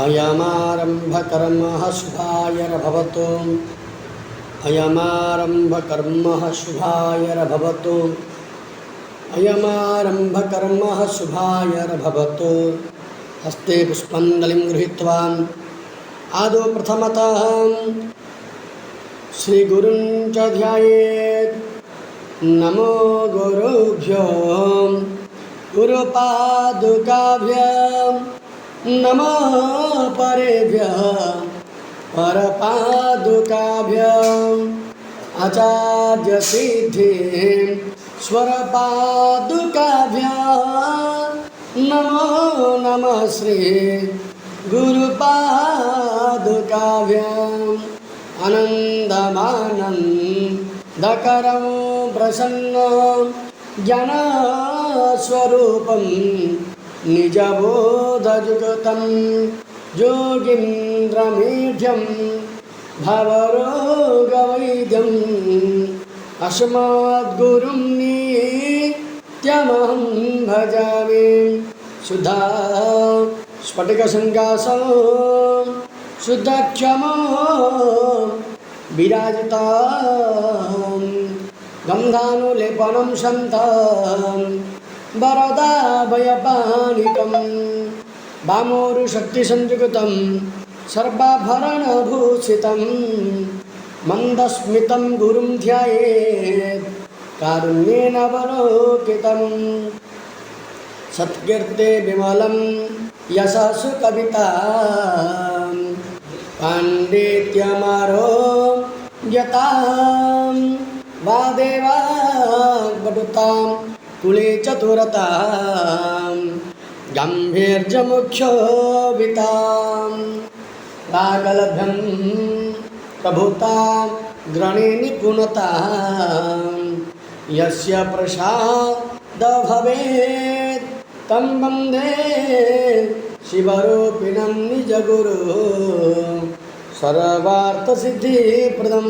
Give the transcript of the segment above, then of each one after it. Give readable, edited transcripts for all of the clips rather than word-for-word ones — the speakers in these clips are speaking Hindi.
अयमारम्भकर्मः शुभायर्भवतु अयमारम्भकर्मः शुभायर्भवतु अयमारम्भकर्मः शुभायर्भवतु। हस्ते पुष्पाञ्जलिं गृहीत्वा आदौ प्रथमतः श्रीगुरुं च ध्यायेत्। नमो गुरुभ्यो गुरुपादुकाभ्यां नमः परेभ्यः परपादुकाभ्याम् आचार्यसिद्धिं स्वरपादुकाभ्यां नमो नमः श्री गुरुपादुकाभ्याम्। आनन्दमानन्दकरं प्रसन्नं ज्ञानस्वरूपं निजबोधयुक्तं योगीन्द्रमीढ्यं भवरोगवैद्यम् अस्मद्गुरुं नित्यमहं भजामि। शुद्धा स्फटिकसङ्कासं शुद्धक्षमो विराजितां गन्धानुलेपनं शन्तं वरदाभयपाणिकं वामोरुशक्तिसंयुक्तं सर्वाभरणभूषितं मन्दस्मितं गुरुं ध्यायेत् कारुण्येन अवलोकितं। सत्कीर्ते विमलं यशस्सु कवितां पाण्डित्यमारोग्यतां वादेवाग्वटुतां कुले चतुरतां गाम्भीर्यमुख्योभितां रागलभ्यं प्रभुतां ग्रणे निपुणतां यस्य प्रसादो भवेत् तं वन्दे शिवरूपिणं निजगुरु सर्वार्थसिद्धिप्रदं।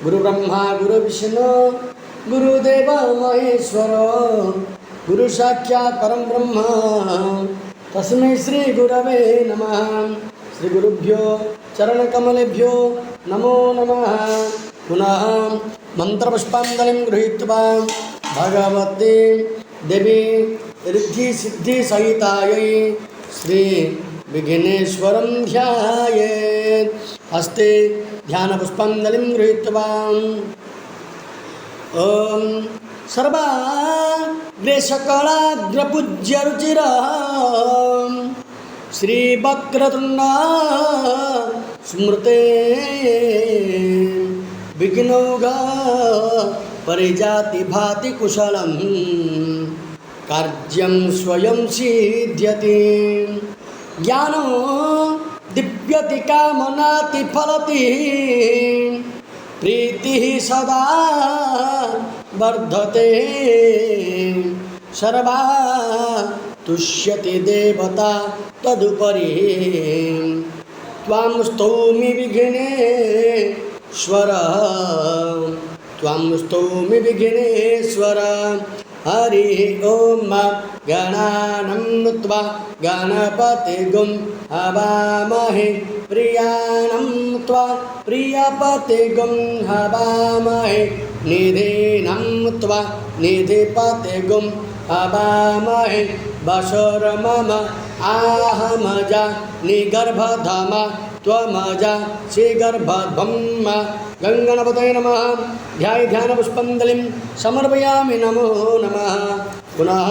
गुरुब्रह्मा गुरुविष्णु गुरुदेव महेश्वर गुरुसाक्षात् परं ब्रह्म तस्मै श्रीगुरवे नमः। श्रीगुरुभ्यो चरणकमलेभ्यो नमो नमः। पुनः मन्त्रपुष्पाञ्जलिं गृहीत्वा भगवते देवी रिद्धिसिद्धिसहितायै श्री विघ्नेश्वरं ध्यायेत्। हस्ते ध्यानपुष्पाञ्जलिं गृहीत्वा ॐ सर्वाग्रेसकलाग्रपूज्यरुचिरं श्रीवक्रतुण्ड स्मृते विघ्नौघ परिजाति भाति कुशलं कार्यं स्वयं सिद्ध्यति। ज्ञानो दीप्यति कामनाति फलति प्रीतिः सदा वर्धते। सर्वा तुष्यति देवता तदुपरि त्वां स्तौमि विघ्नेश्वर त्वां स्तौमि विघ्नेश्वर। हरि ओम गणानं त्वा गणपतिगुं हवामहे प्रियाणं त्वा प्रियपतिगुं हवामहे निधीनं त्वा निधिपतिगुं हवामहे। वसुर्मम आहमजा निगर्भधम त्वमजा श्रीगर्भध्वं। गङ्गणपतये नमः। ध्यानपुष्पाञ्जलिं समर्पयामि। नमो नमः। पुनः